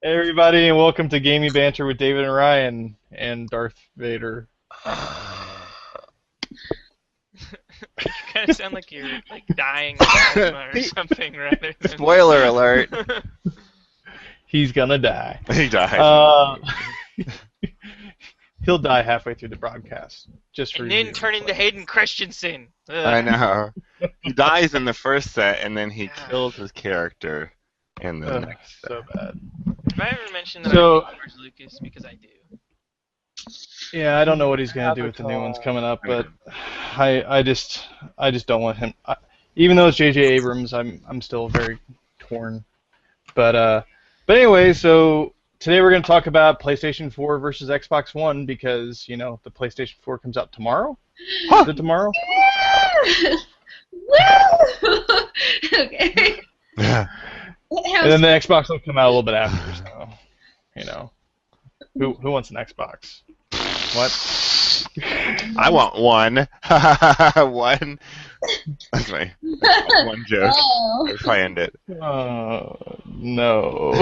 Everybody, and welcome to Gaming Banter with David and Ryan and Darth Vader. You kind of sound like you're like dying of asthma or something rather than. Spoiler alert. He's gonna die. He dies. He'll die halfway through the broadcast. Just for And then you. turn into Hayden Christensen. Ugh. I know. He dies in the first set, and then he Yeah. kills his character in the next set. So bad. Have I ever mentioned that So- I hate George Lucas? Because I do. Yeah, I don't know what he's gonna do with the new ones coming up, but I just don't want him. Even though it's J.J. Abrams, I'm still very torn. But anyway, so today we're gonna talk about PlayStation 4 versus Xbox One because the PlayStation 4 comes out tomorrow. Is it tomorrow? Woo! Okay. And then the Xbox will come out a little bit after. So, who wants an Xbox? What? I want one. One. That's my one joke. Oh. I planned it. No.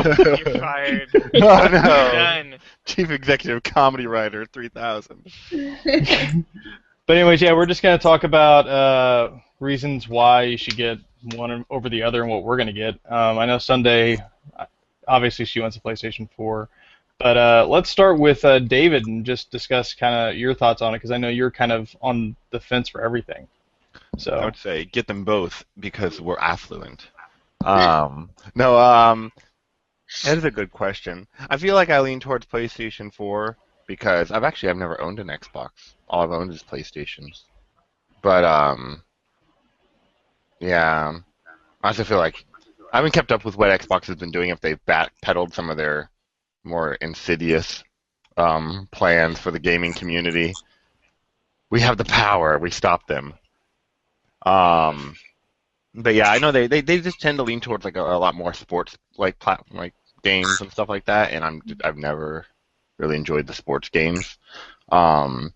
You're fired. Oh You're no. done. Chief Executive Comedy Writer 3000. But anyways, yeah, we're just gonna talk about reasons why you should get one over the other and what we're gonna get. I know Sunday, obviously she wants a PlayStation 4, but let's start with David and just discuss kind of your thoughts on it because I know you're kind of on the fence for everything. I So would say get them both because we're affluent. That is a good question. I feel like I lean towards PlayStation 4 because I've never owned an Xbox. All I've owned is PlayStations. But yeah, I also feel like I haven't kept up with what Xbox has been doing if they've backpedaled some of their more insidious plans for the gaming community. We have the power. We stop them. But yeah, I know they just tend to lean towards like a lot more sports like platform like games and stuff like that, and I've never really enjoyed the sports games. And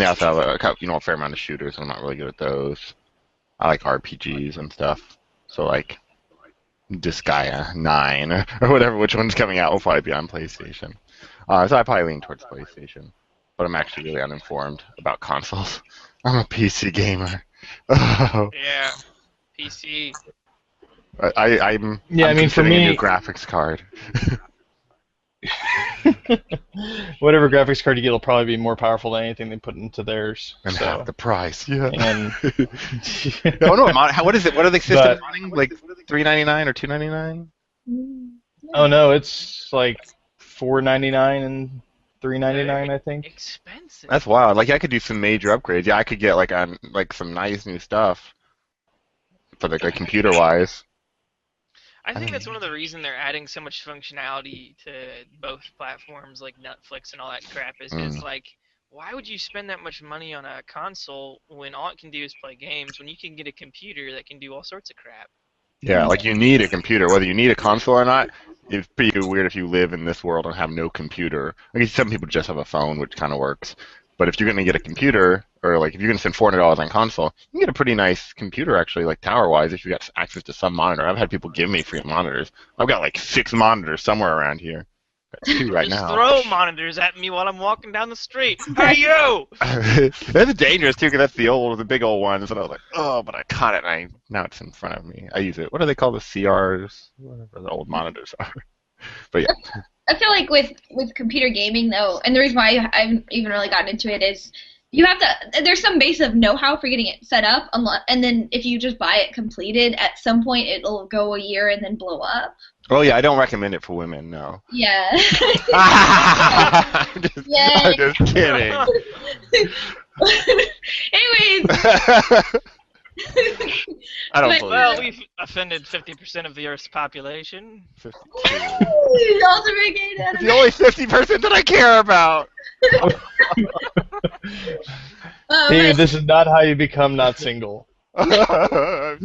they also have a fair amount of shooters. I'm not really good at those. I like RPGs and stuff. So like Disgaea 9 or whatever, which one's coming out will probably be on PlayStation. So I probably lean towards PlayStation, but I'm actually really uninformed about consoles. I'm a PC gamer. Yeah. PC. I'm Yeah, I mean, for considering a me- new graphics card. whatever graphics card you get will probably be more powerful than anything they put into theirs. And So half the price. Yeah. and No, no. What is it? What are they system But- running? Like $3.99 or $2.99? oh no, it's like $4.99 and $3.99, I think. Expensive. That's wild. Like I could do some major upgrades. Yeah, I could get like some nice new stuff for like computer wise. I think that's one of the reasons they're adding so much functionality to both platforms like Netflix and all that crap is it's like, why would you spend that much money on a console when all it can do is play games when you can get a computer that can do all sorts of crap? Yeah, like you need a computer, whether you need a console or not. It's pretty weird if you live in this world and have no computer. I mean, some people just have a phone, which kind of works. But if you're going to get a computer, or like if you're going to spend $400 on console, you can get a pretty nice computer actually, like tower-wise, if you got access to some monitor. I've had people give me free monitors. I've got like 6 monitors somewhere around here. Got 2 right Just now. throw monitors at me while I'm walking down the street. Hey you! That's dangerous too, because that's the big old ones. And I was like, oh, but I caught it, and now it's in front of me. I use it. What do they call the CRs? Whatever the old monitors are. But yeah. I feel like with computer gaming though, and the reason why I haven't even really gotten into it is you have to. There's some base of know-how for getting it set up, and then if you just buy it completed, at some point it'll go a year and then blow up. Oh yeah, I don't recommend it for women. No. Yeah. I'm just kidding. Anyways. I don't But- believe Well, that. we've offended 50% of the Earth's population. 52. Ultimate gay dad. It's the only 50% that I care about. David, this is not how you become not single. Obviously.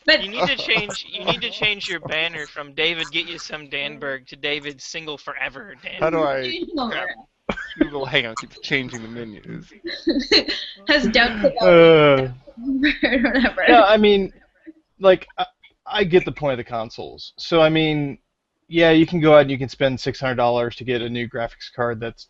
But You need to change your banner from David get you some Danberg to David single forever. How do Danberg. I Google? Hang on, keep changing the menus. has doubts about Uh, or whatever. yeah, I mean, like, I get the point of the consoles. So I mean, yeah, you can go out and you can spend $600 to get a new graphics card that's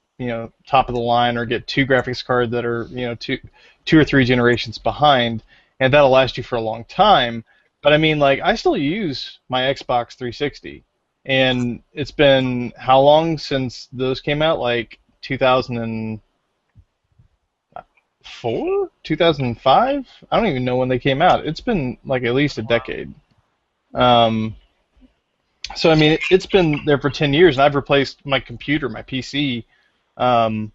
top of the line, or get two graphics cards that are two or three generations behind, and that'll last you for a long time. But I mean, like, I still use my Xbox 360, and it's been how long since those came out? Like 2004, 2005? I don't even know when they came out. It's been like at least a decade. Um, so I mean, it's been there for 10 years, and I've replaced my computer, my PC, um,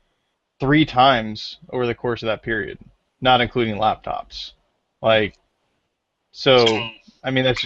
3 times over the course of that period, not including laptops. Like, so I mean, that's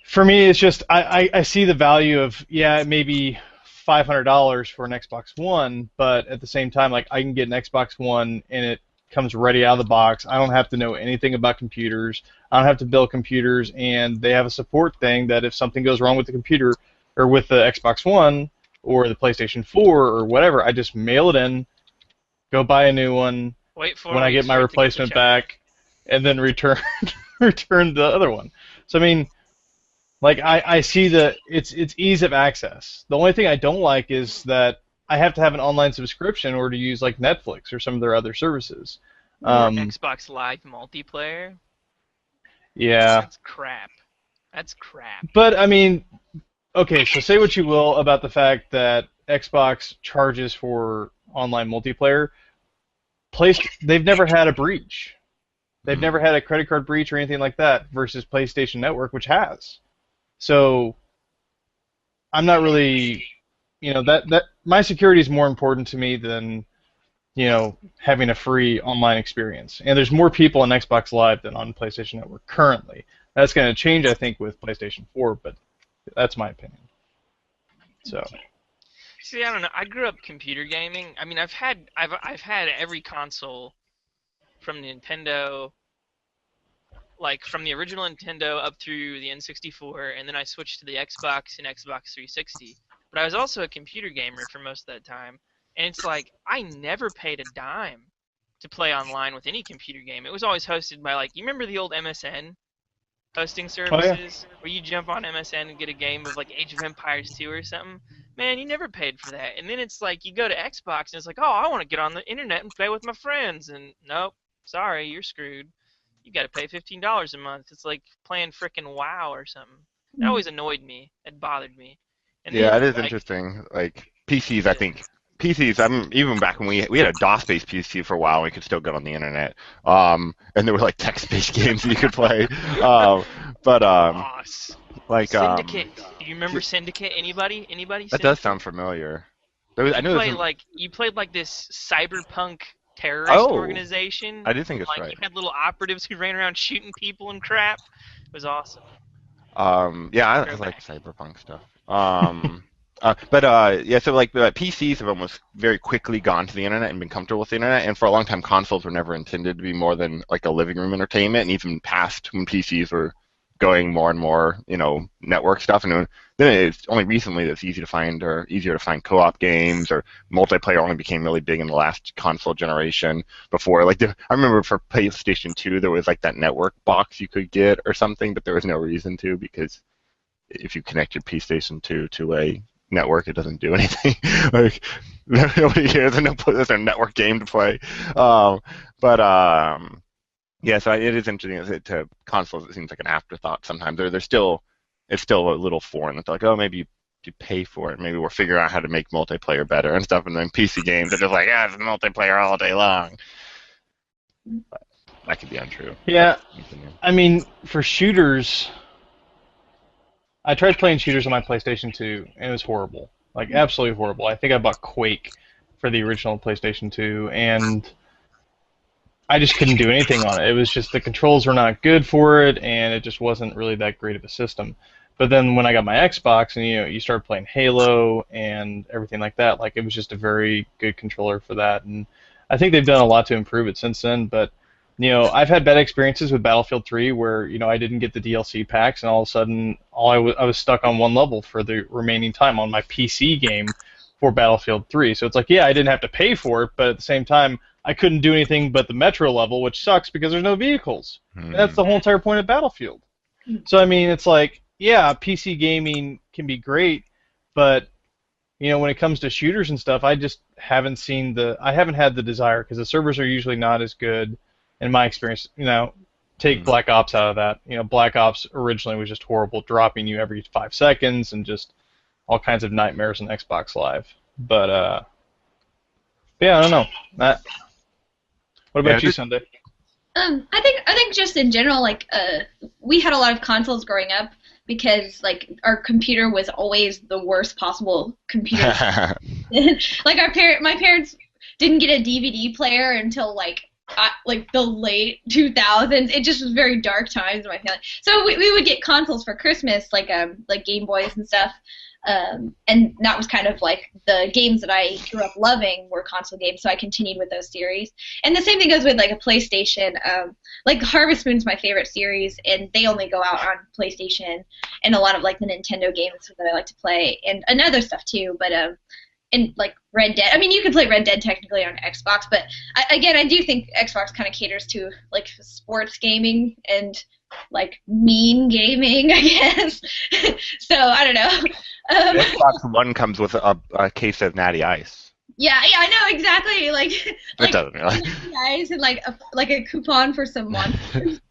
for me. It's just I see the value of, yeah, maybe $500 for an Xbox One, but at the same time, like, I can get an Xbox One and it comes ready out of the box. I don't have to know anything about computers. I don't have to build computers, and they have a support thing that if something goes wrong with the computer or with the Xbox One or the PlayStation 4 or whatever, I just mail it in, go buy a new one Wait for when I get my replacement back, and then return return the other one. So I mean, like, I see it's ease of access. The only thing I don't like is that I have to have an online subscription or to use like Netflix or some of their other services. Or Xbox Live multiplayer. Yeah. That's crap. That's crap. But I mean, okay, so say what you will about the fact that Xbox charges for online multiplayer. They've never had a breach. They've never had a credit card breach or anything like that versus PlayStation Network, which has. So I'm not really, that my security is more important to me than, having a free online experience. And there's more people on Xbox Live than on PlayStation Network currently. That's going to change, I think, with PlayStation 4, but that's my opinion. So. See, I don't know. I grew up computer gaming. I mean, I've had every console from Nintendo, like from the original Nintendo up through the N64, and then I switched to the Xbox and Xbox 360. But I was also a computer gamer for most of that time, and it's like I never paid a dime to play online with any computer game. It was always hosted by, like, you remember the old MSN hosting services where you jump on MSN and get a game of like Age of Empires 2 or something? Man, you never paid for that. And then it's like you go to Xbox and it's like, oh, I want to get on the internet and play with my friends, and nope, sorry, you're screwed. You got to pay $15 a month. It's like playing frickin' WoW or something. That always annoyed me. It bothered me. And yeah, then, it is interesting. Like PCs, I think PCs. Even back when we had a DOS-based PC for a while, we could still get on the internet. And there were like text-based games that you could play. DOS. Like Syndicate. Do you remember Syndicate? Anybody? That Syndicate? does sound familiar. You played like this cyberpunk terrorist organization. I do think it's like, right. You had little operatives who ran around shooting people and crap. It was awesome. Yeah, I like cyberpunk stuff. So like PCs have almost very quickly gone to the internet and been comfortable with the internet, and for a long time consoles were never intended to be more than like a living room entertainment, and even past when PCs were going more and more, network stuff, and then it's only recently that's easier to find co-op games, or multiplayer only became really big in the last console generation. Before, like, I remember for PlayStation 2 there was like that network box you could get or something, but there was no reason to, because if you connect your PlayStation 2 to a network, it doesn't do anything. Like, nobody cares, there's no network game to play. Yeah, so it is interesting to consoles. It seems like an afterthought sometimes. It's still a little foreign. It's like, oh, maybe you pay for it. Maybe we're figuring out how to make multiplayer better and stuff. And then PC games are just like, yeah, it's multiplayer all day long. But that could be untrue. Yeah, I mean, for shooters, I tried playing shooters on my PlayStation 2, and it was horrible. Like, absolutely horrible. I think I bought Quake for the original PlayStation 2, and I just couldn't do anything on it. It was just the controls were not good for it, and it just wasn't really that great of a system. But then when I got my Xbox, and you start playing Halo and everything like that, like, it was just a very good controller for that. And I think they've done a lot to improve it since then. But I've had bad experiences with Battlefield 3 where I didn't get the DLC packs, and all of a sudden I was stuck on one level for the remaining time on my PC game for Battlefield 3. So it's like, yeah, I didn't have to pay for it, but at the same time, I couldn't do anything but the metro level, which sucks because there's no vehicles. And that's the whole entire point of Battlefield. So I mean, it's like, yeah, PC gaming can be great, but when it comes to shooters and stuff, I just haven't I haven't had the desire because the servers are usually not as good, in my experience. Take Black Ops out of that. Black Ops originally was just horrible, dropping you every 5 seconds and just all kinds of nightmares on Xbox Live. But yeah, I don't know. What about you, Sunday? I think just in general, like, we had a lot of consoles growing up because, like, our computer was always the worst possible computer. Like, my parents didn't get a DVD player until, like the late 2000s. It just was very dark times in my family. So we would get consoles for Christmas, like Game Boys and stuff. And that was kind of like the games that I grew up loving were console games, so I continued with those series. And the same thing goes with like a PlayStation. Like Harvest Moon's my favorite series, and they only go out on PlayStation, and a lot of like the Nintendo games that I like to play, and other stuff too. But and like Red Dead. I mean, you can play Red Dead technically on Xbox, but I do think Xbox kind of caters to like sports gaming and like mean gaming, I guess. So I don't know. Xbox One comes with a case of Natty Ice. Yeah, I know exactly. Like it doesn't really. Natty Ice and like a coupon for some monsters.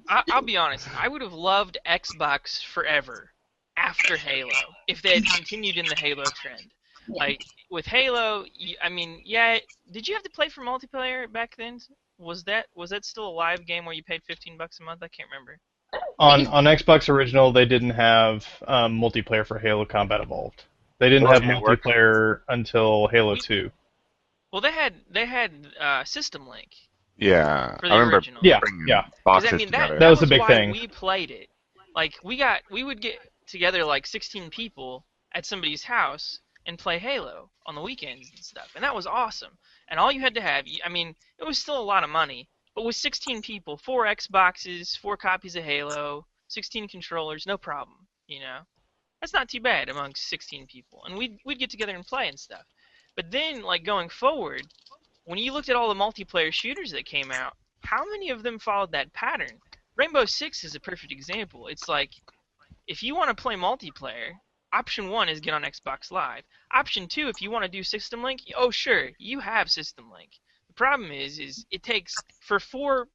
I'll be honest. I would have loved Xbox forever after Halo if they had continued in the Halo trend. Yeah. Like with Halo, did you have to play for multiplayer back then? Was that still a live game where you paid $15 a month? I can't remember. On Xbox Original, they didn't have multiplayer for Halo Combat Evolved. They didn't have multiplayer until Halo 2. Well, they had System Link. Yeah, for the original. Yeah. Boxes that was the big thing. We played it. Like we would get together like 16 people at somebody's house and play Halo on the weekends and stuff, and that was awesome. And all you had to have, it was still a lot of money, but with 16 people, 4 Xboxes, 4 copies of Halo, 16 controllers, no problem, That's not too bad amongst 16 people. And we'd get together and play and stuff. But then, like, going forward, when you looked at all the multiplayer shooters that came out, how many of them followed that pattern? Rainbow Six is a perfect example. It's like, if you want to play multiplayer, option 1 is get on Xbox Live. Option 2, if you want to do System Link, oh sure, you have System Link. The problem is it takes for four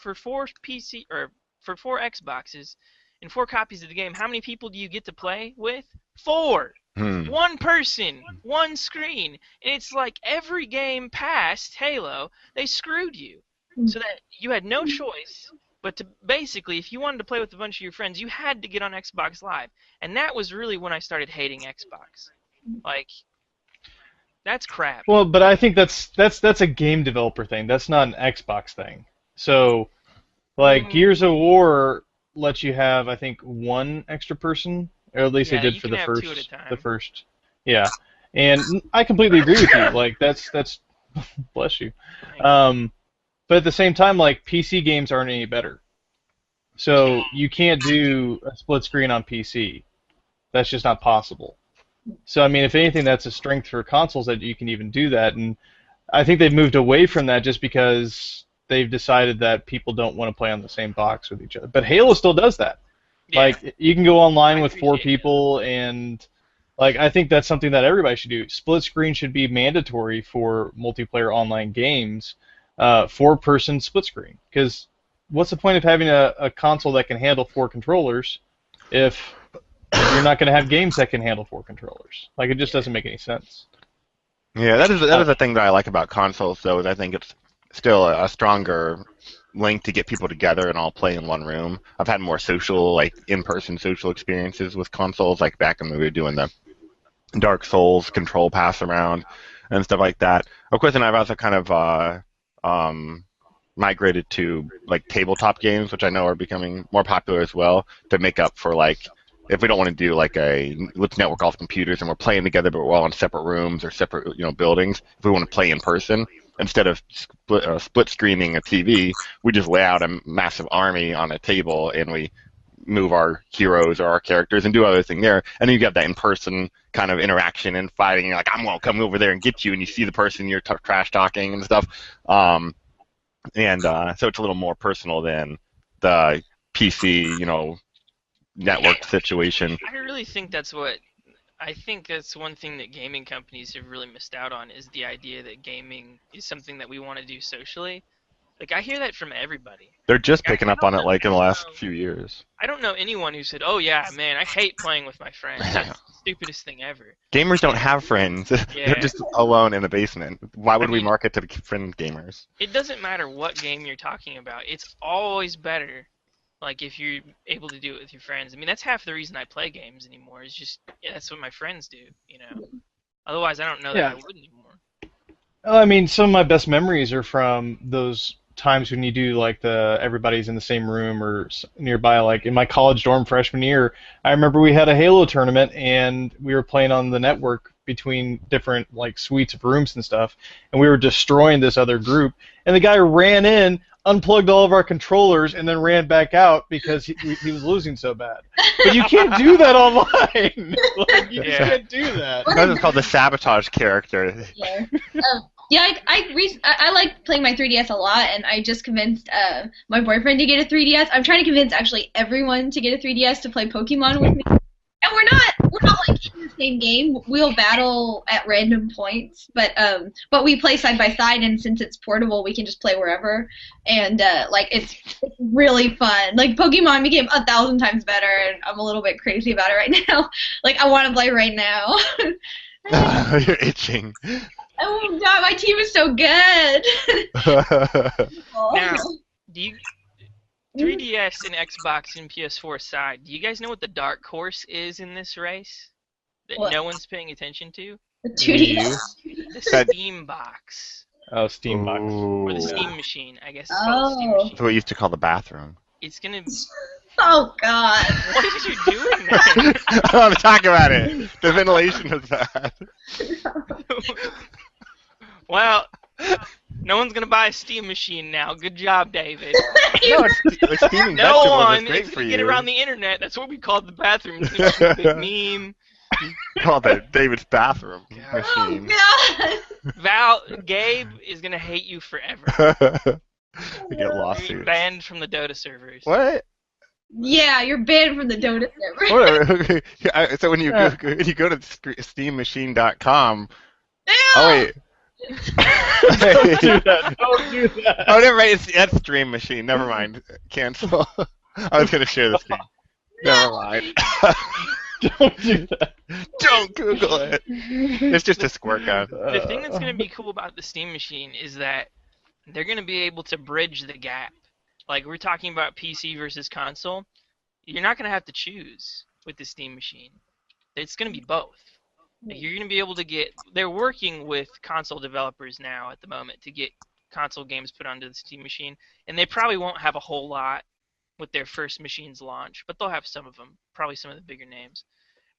PC or for 4 Xboxes and 4 copies of the game. How many people do you get to play with? 4. 1 person, 1 screen, and it's like every game past Halo, they screwed you, so that you had no choice. But basically, if you wanted to play with a bunch of your friends, you had to get on Xbox Live. And that was really when I started hating Xbox. Like, that's crap. Well, but I think that's a game developer thing. That's not an Xbox thing. So, like, Gears of War lets you have, I think, 1 extra person, or at least they did for the first. Yeah. And I completely agree with you. Like, that's bless you. But at the same time, like, PC games aren't any better. So you can't do a split screen on PC. That's just not possible. So, I mean, if anything, that's a strength for consoles that you can even do that. And I think they've moved away from that just because they've decided that people don't want to play on the same box with each other. But Halo still does that. Yeah. Like, you can go online with 4 people, and, like, I think that's something that everybody should do. Split screen should be mandatory for multiplayer online games. 4-person split screen, because what's the point of having a console that can handle 4 controllers if you're not going to have games that can handle 4 controllers? Like, it just doesn't make any sense. Yeah, that is the thing that I like about consoles, though, is I think it's still a stronger link to get people together and all play in one room. I've had more social, like, in-person social experiences with consoles, like back when we were doing the Dark Souls control pass around and stuff like that. Of course, and I've also kind of migrated to like tabletop games, which I know are becoming more popular as well, to make up for, like, if we don't want to do like let's network all the computers and we're playing together but we're all in separate rooms or separate buildings. If we want to play in person, instead of split screening a TV, we just lay out a massive army on a table and we move our heroes or our characters and do other things there. And then you get that in-person kind of interaction and fighting. You're like, I'm going to come over there and get you, and you see the person you're trash talking and stuff. So it's a little more personal than the PC, network situation. I really think that's one thing that gaming companies have really missed out on, is the idea that gaming is something that we want to do socially. Like, I hear that from everybody. They're just picking up on it in the last few years. I don't know anyone who said, oh yeah, man, I hate playing with my friends. That's the stupidest thing ever. Gamers don't have friends. Yeah. They're just alone in the basement. Why would we market to friend gamers? It doesn't matter what game you're talking about. It's always better, like, if you're able to do it with your friends. I mean, that's half the reason I play games anymore. Is just, that's what my friends do, Otherwise, I don't know that I would anymore. Well, I mean, some of my best memories are from those times when you do like everybody's in the same room or nearby. Like in my college dorm freshman year, I remember we had a Halo tournament and we were playing on the network between different like suites of rooms and stuff, and we were destroying this other group. And the guy ran in, unplugged all of our controllers, and then ran back out because he was losing so bad. But you can't do that online. Like, you just can't do that. That's called the sabotage character. Yeah. I like playing my 3DS a lot, and I just convinced my boyfriend to get a 3DS. I'm trying to convince actually everyone to get a 3DS to play Pokemon with me. And we're not like in the same game. We'll battle at random points, but we play side by side, and since it's portable, we can just play wherever. And it's really fun. Like Pokemon became 1,000 times better, and I'm a little bit crazy about it right now. Like I want to play right now. You're itching. Oh God, my team is so good. Now, do you 3DS and Xbox and PS4 aside, do you guys know what the dark horse is in this race that no one's paying attention to? The 2DS. The Steam box. Oh, Steam box. Or the Steam machine, I guess it's called the Steam machine. That's what we used to call the bathroom. It's gonna be... Oh God. What are you doing there? I don't want to talk about it. The ventilation is bad. Well, no one's gonna buy a Steam machine now. Good job, David. No, it's steaming No vegetables. one It's great is for gonna you. get around the internet. That's what we called the bathroom. It's gonna be a big meme. Called it David's bathroom Oh machine. God. Gabe is gonna hate you forever. We get You're lawsuits. banned from the Dota servers. What? Yeah, you're banned from the Dota server. Whatever. So when you go to steammachine.com. Ew! Oh wait. Don't do that. Don't do that. Oh, never mind. That's Stream Machine. Never mind. Cancel. I was gonna share this game. Never mind. Don't do that. Don't Google it. It's just a squirt gun. The thing that's going to be cool about the Steam Machine is that they're going to be able to bridge the gap. Like, we're talking about PC versus console. You're not going to have to choose with the Steam Machine. It's going to be both. Like, you're going to be able to get... They're working with console developers now at the moment to get console games put onto the Steam Machine, and they probably won't have a whole lot with their first machine's launch, but they'll have some of them, probably some of the bigger names.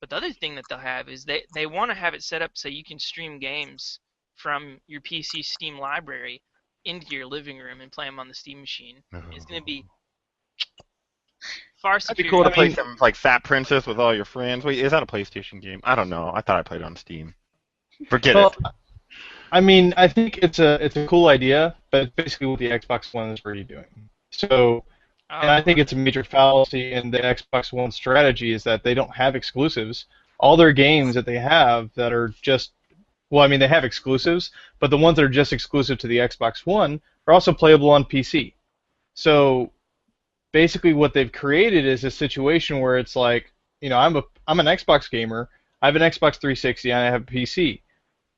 But the other thing that they'll have is they want to have it set up so you can stream games from your PC Steam library into your living room and play them on the Steam Machine. It's going to be far It'd be superior. cool to play some like Fat Princess with all your friends. Wait, is that a PlayStation game? I don't know. I thought I played on Steam. Forget it. I mean, I think it's a cool idea, but it's basically what the Xbox One is already doing. So, and I think it's a major fallacy in the Xbox One strategy is that they don't have exclusives. All their games that they have that are just, well, I mean, they have exclusives, but the ones that are just exclusive to the Xbox One are also playable on PC. So, basically what they've created is a situation where it's like, you know, I'm an Xbox gamer, I have an Xbox 360, and I have a PC.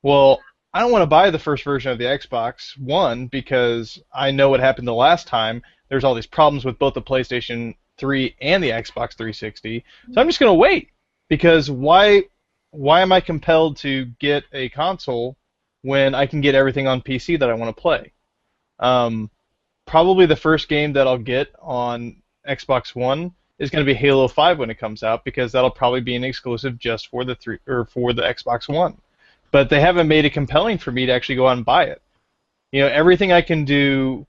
Well, I don't want to buy the first version of the Xbox One because I know what happened the last time. There's all these problems with both the PlayStation 3 and the Xbox 360. So I'm just going to wait because why am I compelled to get a console when I can get everything on PC that I want to play? Probably the first game that I'll get on Xbox One is going to be Halo 5 when it comes out because that'll probably be an exclusive just for the Xbox One. But they haven't made it compelling for me to actually go out and buy it. You know, everything I can do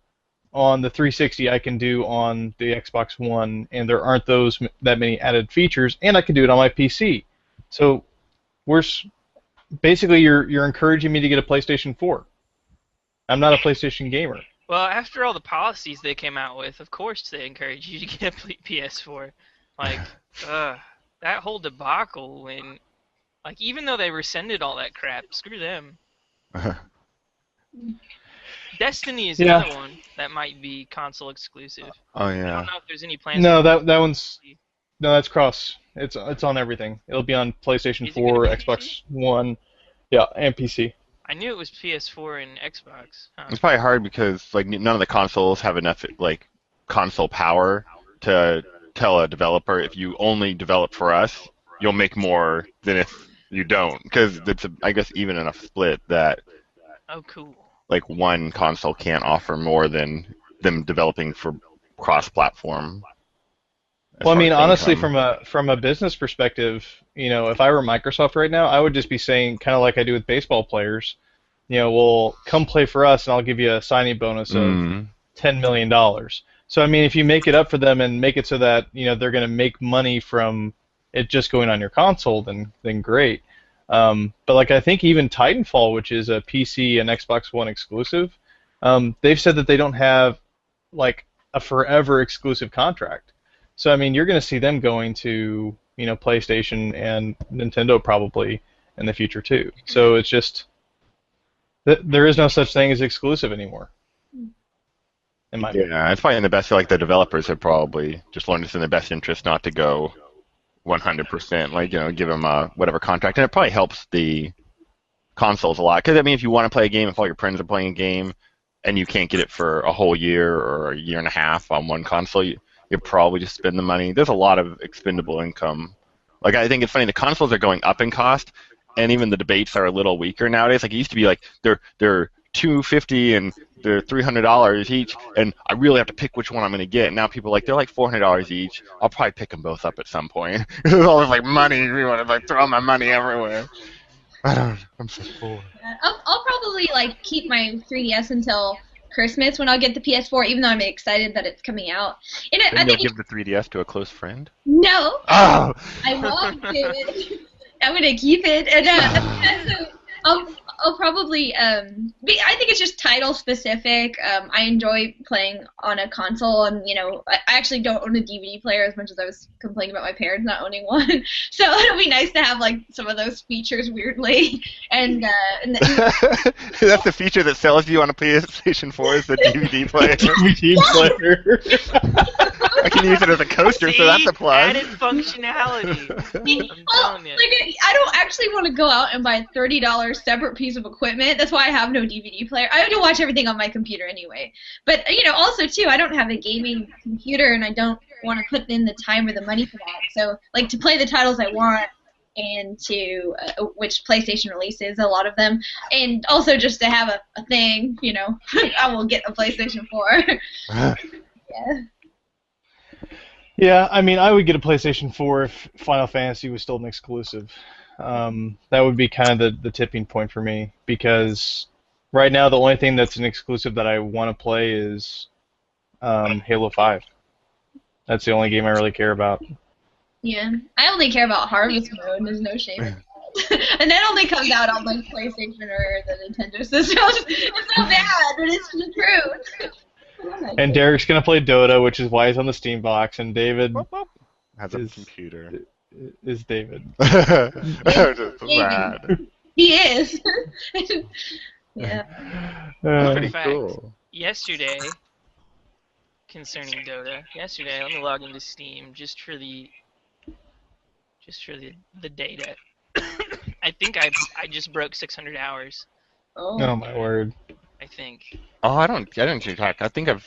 on the 360 I can do on the Xbox One, and there aren't that many added features, and I can do it on my PC. So basically you're encouraging me to get a PlayStation 4. I'm not a PlayStation gamer. Well, after all the policies they came out with, of course they encourage you to get a PS4. Like, that whole debacle when, like, even though they rescinded all that crap, screw them. Destiny is another one that might be console exclusive. Oh I yeah. don't know if there's any plans. No, that one's that's cross. It's on everything. It'll be on PlayStation 4, Xbox One, yeah, and PC. I knew it was PS4 and Xbox. It's probably hard because like none of the consoles have enough like console power to tell a developer if you only develop for us, you'll make more than if you don't. Because it's I guess even enough split that. Oh, cool. Like one console can't offer more than them developing for cross-platform. Well, I mean, honestly, from a business perspective, if I were Microsoft right now, I would just be saying, kind of like I do with baseball players, well, come play for us, and I'll give you a signing bonus of $10 million. So, I mean, if you make it up for them and make it so that they're going to make money from it just going on your console, then great. But like I think even Titanfall, which is a PC and Xbox One exclusive, they've said that they don't have like a forever exclusive contract. So I mean, you're going to see them going to PlayStation and Nintendo probably in the future too. So it's just there is no such thing as exclusive anymore. Yeah, it's probably in the best. Like the developers have probably just learned it's in their best interest not to go 100%, like give them whatever contract, and it probably helps the consoles a lot. Because I mean, if you want to play a game, if all your friends are playing a game, and you can't get it for a whole year or a year and a half on one console, you probably just spend the money. There's a lot of expendable income. Like I think it's funny, the consoles are going up in cost, and even the debates are a little weaker nowadays. Like it used to be like they're $250 and they're $300 each, and I really have to pick which one I'm going to get. And now people are like, they're like $400 each. I'll probably pick them both up at some point. There's all this like money. Everyone is like throwing my money everywhere. I'm so poor. I'll probably like keep my 3DS until Christmas when I'll get the PS4, even though I'm excited that it's coming out. And I think you'll give the 3DS to a close friend? No. Oh! I won't do it. I'm going to keep it. And I'll probably, I think it's just title specific. I enjoy playing on a console, and, I actually don't own a DVD player as much as I was complaining about my parents not owning one. So it'll be nice to have, like, some of those features weirdly. And that's the feature that sells you on a PlayStation 4 is the DVD player. DVD player. I can use it as a coaster, so that's a plus. Added functionality. I'm telling you. Like, I don't actually want to go out and buy a $30 separate piece of equipment. That's why I have no DVD player. I have to watch everything on my computer anyway. But, also, too, I don't have a gaming computer, and I don't want to put in the time or the money for that. So, like, to play the titles I want, and to which PlayStation releases, a lot of them, and also just to have a thing, I will get a PlayStation 4. Yeah. Yeah, I mean, I would get a PlayStation 4 if Final Fantasy was still an exclusive. That would be kind of the tipping point for me, because right now the only thing that's an exclusive that I want to play is Halo 5. That's the only game I really care about. Yeah, I only care about Harvest Mode. There's no shame in that. And that only comes out on the PlayStation or the Nintendo system. It's so bad, but it's the truth. And Derek's gonna play Dota, which is why he's on the Steam box, and David has a computer. Is David? Bad. He is. Yeah. Pretty cool. Yesterday, concerning Dota, let me log into Steam just for the data. I think I just broke 600 hours. Oh my word. I think. Oh, I don't keep track. I think can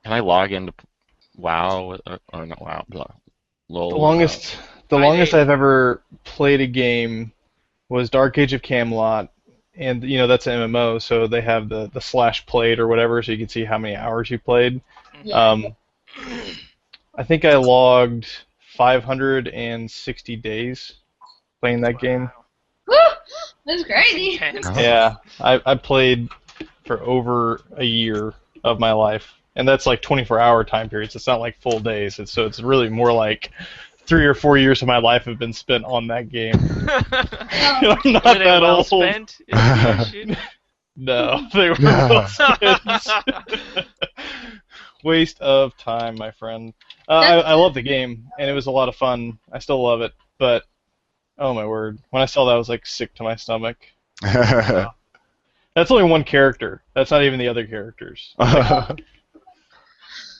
I log into WoW or not WoW? LOL. The longest I've ever played a game was Dark Age of Camelot, and that's an MMO, so they have the slash played or whatever, so you can see how many hours you played. Yeah. I think I logged 560 days playing that game. Woo! That's crazy. Yeah, I played for over a year of my life, and that's like 24-hour time periods. It's not like full days. So it's really more like 3 or 4 years of my life have been spent on that game. I'm not Were they that well old. spent? Is the question? No, they were well spent. Waste of time, my friend. I love the game, and it was a lot of fun. I still love it, but oh my word, when I saw that, I was like sick to my stomach. That's only one character. That's not even the other characters.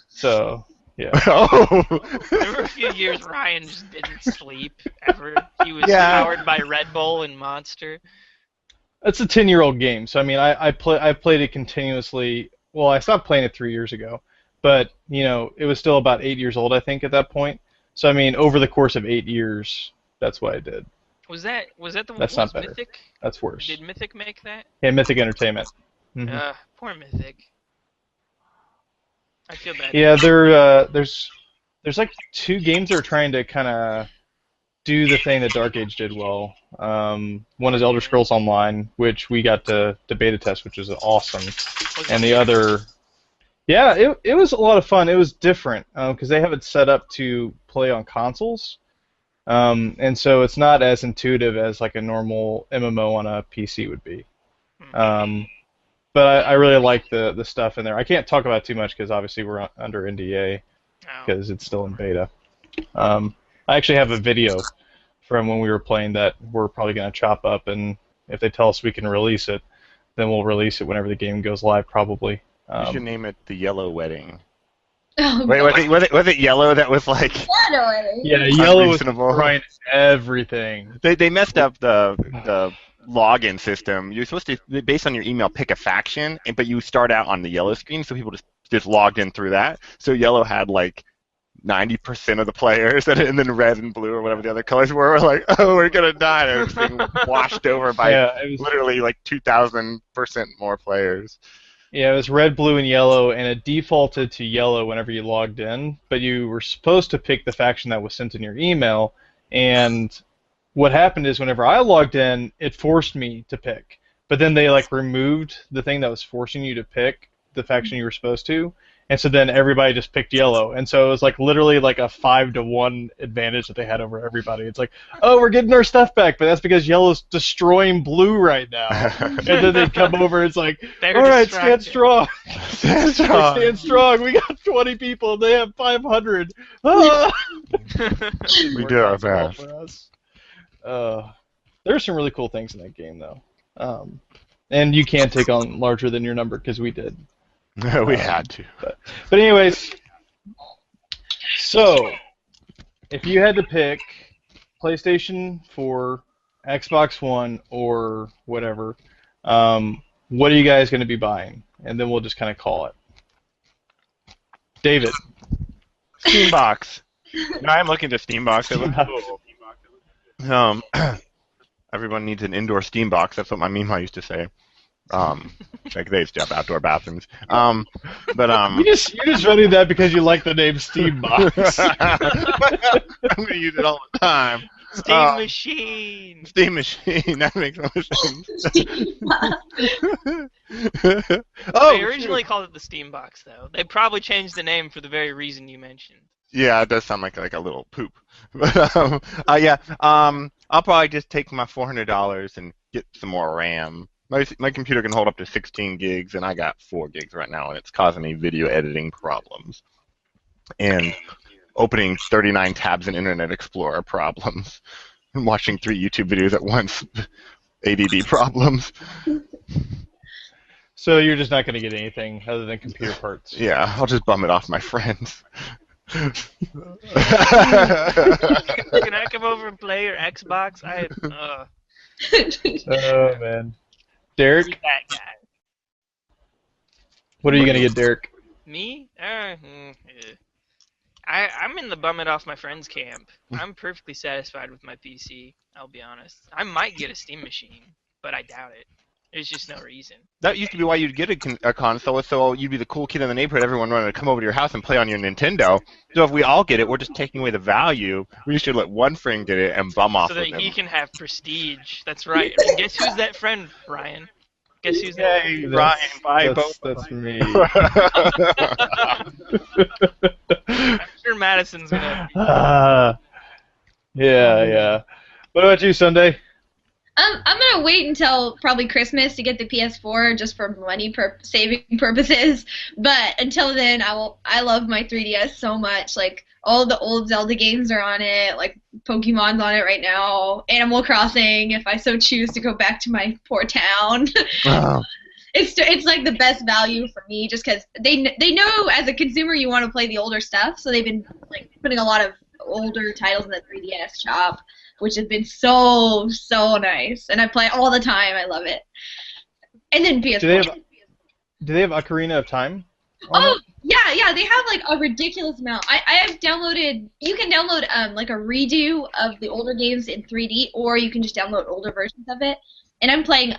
So, yeah. There were a few years Ryan just didn't sleep ever. He was powered by Red Bull and Monster. It's a 10-year-old game, so I mean, I've played it continuously. Well, I stopped playing it 3 years ago, but it was still about 8 years old, I think, at that point. So I mean, over the course of 8 years, that's what I did. Was that the one? That's not better. Mythic? That's worse. Did Mythic make that? Yeah, Mythic Entertainment. Mm-hmm. Poor Mythic. I feel bad. Yeah, there's like 2 games that are trying to kind of do the thing that Dark Age did well. One is Elder Scrolls Online, which we got to beta test, which was awesome. And the other, yeah, it was a lot of fun. It was different because they have it set up to play on consoles, and so it's not as intuitive as like a normal MMO on a PC would be. But I really like the stuff in there. I can't talk about it too much because obviously we're under NDA because it's still in beta. I actually have a video from when we were playing that we're probably going to chop up, and if they tell us we can release it, then we'll release it whenever the game goes live, probably. You should name it the Yellow Wedding. Oh, Wait, was it Yellow that was like... Yeah, Yellow was trying everything. They messed up the login system. You're supposed to, based on your email, pick a faction, but you start out on the yellow screen, so people just logged in through that. So Yellow had like 90% of the players, and then red and blue or whatever the other colors were like, oh, we're gonna die. And it was being washed over by literally like 2,000% more players. Yeah, it was red, blue, and yellow, and it defaulted to yellow whenever you logged in, but you were supposed to pick the faction that was sent in your email, and what happened is whenever I logged in, it forced me to pick, but then they like removed the thing that was forcing you to pick the faction you were supposed to, and so then everybody just picked yellow, and so it was like literally like a 5-to-1 advantage that they had over everybody. It's like, oh, we're getting our stuff back, but that's because yellow's destroying blue right now. And then they come over, it's like, all right, stand strong. Stand strong. Stand strong. We got 20 people, they have 500. Ah! We did our best. There's some really cool things in that game, though. And you can take on larger than your number, because we did. We had to. But anyways, so if you had to pick PlayStation 4, Xbox One, or whatever, what are you guys going to be buying? And then we'll just kind of call it. David. Steambox. No, I'm looking to Steambox. It looks cool. Everyone needs an indoor Steambox. That's what my meme used to say. Like they used to have outdoor bathrooms. You're just running that because you like the name Steambox. I'm gonna use it all the time. Steam machine. Steam machine. That makes no sense. They originally called it the Steambox, though. They probably changed the name for the very reason you mentioned. Yeah, it does sound like a little poop. But I'll probably just take my $400 and get some more RAM. My computer can hold up to 16 gigs, and I got 4 gigs right now, and it's causing me video editing problems. And opening 39 tabs in Internet Explorer problems. And watching 3 YouTube videos at once. ADD problems. So you're just not going to get anything other than computer parts? Yeah, I'll just bum it off my friends. Can I come over and play your Xbox? Oh, man. Derek? That guy. What are you going to get, Derek? Me? I'm in the bum it off my friends camp. I'm perfectly satisfied with my PC, I'll be honest. I might get a Steam machine, but I doubt it. There's just no reason. That used to be why you'd get a console, so you'd be the cool kid in the neighborhood, everyone wanted to come over to your house and play on your Nintendo. So if we all get it, we're just taking away the value. We should let one friend get it and bum off so with that him. he can have prestige. That's right. And guess who's that friend, Ryan? Guess who's there? Yay, Ryan, buy both. That's me. I'm sure Madison's gonna. Yeah. What about you, Sunday? I'm gonna wait until probably Christmas to get the PS4 just for money saving purposes. But until then, I love my 3DS so much. Like all the old Zelda games are on it. Like Pokemon's on it right now. Animal Crossing, if I so choose to go back to my poor town. Oh. It's like the best value for me, just because they know as a consumer you want to play the older stuff. So they've been like putting a lot of older titles in the 3DS shop, which has been so nice, and I play all the time. I love it. And then PS4. Do they have Ocarina of Time? Oh yeah, they have like a ridiculous amount. I have downloaded. You can download like a redo of the older games in 3D, or you can just download older versions of it. And I'm playing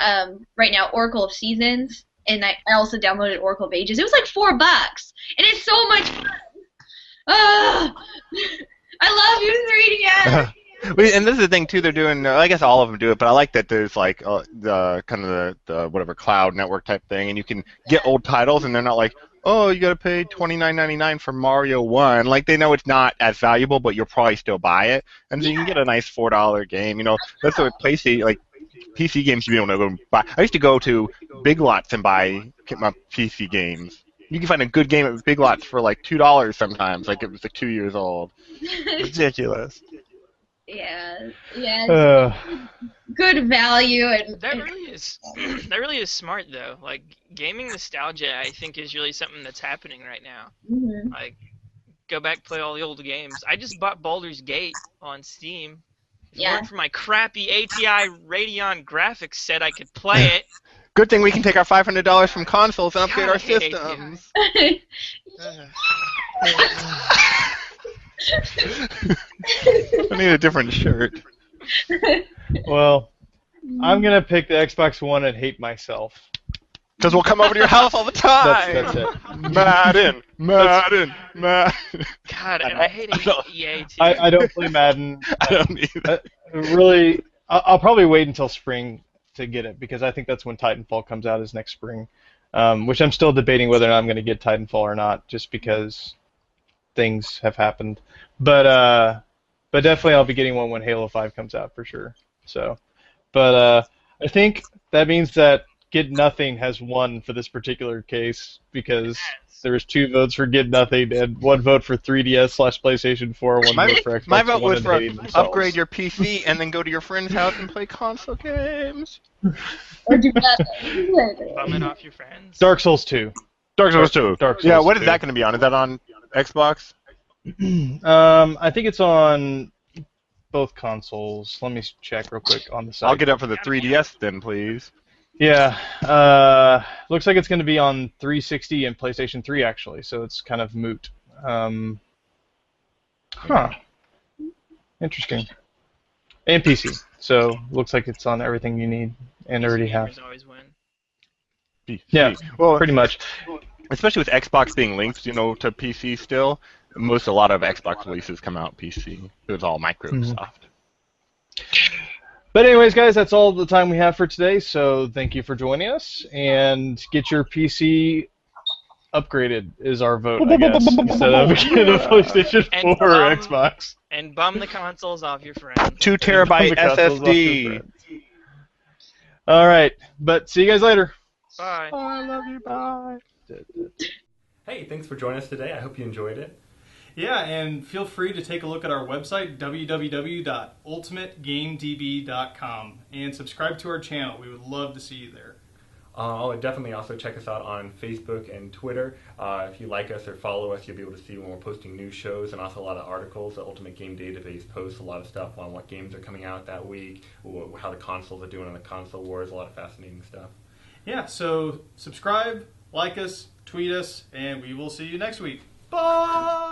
right now Oracle of Seasons, and I also downloaded Oracle of Ages. It was like $4, and it's so much fun. I love you, 3DS. And this is the thing too. They're doing. I guess all of them do it, but I like that there's like the kind of the whatever cloud network type thing, and you can get old titles, and they're not like, oh, you gotta pay $29.99 for Mario 1. Like they know it's not as valuable, but you'll probably still buy it, and so you can get a nice $4 game. You know, that's what PlayStation like. PC games you don't know go buy. I used to go to Big Lots and buy my PC games. You can find a good game at Big Lots for like $2 sometimes. Like it was like 2 years old. Ridiculous. Yeah. Good value and That really is smart though. Like gaming nostalgia, I think is really something that's happening right now. Mm-hmm. Like go back play all the old games. I just bought Baldur's Gate on Steam. If it weren't for my crappy ATI Radeon graphics set, I could play it. Good thing we can take our $500 from consoles and upgrade God, our I hate systems. I need a different shirt. Well, I'm gonna pick the Xbox One and hate myself. Because we'll come over to your house all the time. That's it. Madden. God, and I hate EA too. I don't play Madden. I don't either. Really, I'll probably wait until spring to get it because I think that's when Titanfall comes out is next spring, which I'm still debating whether or not I'm going to get Titanfall or not, just because things have happened. But definitely I'll be getting one when Halo 5 comes out for sure. So, but I think that means that Get Nothing has won for this particular case because there's 2 votes for Get Nothing and 1 vote for 3DS/PlayStation 4, 1 vote for Xbox My vote One was and for hating themselves. upgrade your PC and then go to your friend's house and play console games. or do that. Bumming off your friends. Dark Souls 2. Dark Souls 2. Dark Souls Yeah, what is 2. that going to be on? Is that on Xbox? I think it's on both consoles. Let me check real quick on the site. I'll get up for the 3DS then, please. Yeah, looks like it's going to be on 360 and PlayStation 3 actually, so it's kind of moot. Interesting. And PC, so looks like it's on everything you need and already have. Gamers always win. Yeah, Well, pretty much. especially with Xbox being linked, to PC still. A lot of Xbox releases come out PC. It's all Microsoft. But anyways, guys, that's all the time we have for today. So thank you for joining us, and get your PC upgraded is our vote, I guess, instead of get a PlayStation 4 or Xbox. And bum the consoles off your friends. 2 terabyte The consoles off your SSD. friends. All right, but see you guys later. Bye. I love you. Bye. Hey, thanks for joining us today. I hope you enjoyed it. Yeah, and feel free to take a look at our website, www.ultimategamedb.com, and subscribe to our channel. We would love to see you there. Definitely also check us out on Facebook and Twitter. If you like us or follow us, you'll be able to see when we're posting new shows and also a lot of articles. The Ultimate Game Database posts a lot of stuff on what games are coming out that week, how the consoles are doing on the console wars, a lot of fascinating stuff. Yeah, so subscribe, like us, tweet us, and we will see you next week. Bye!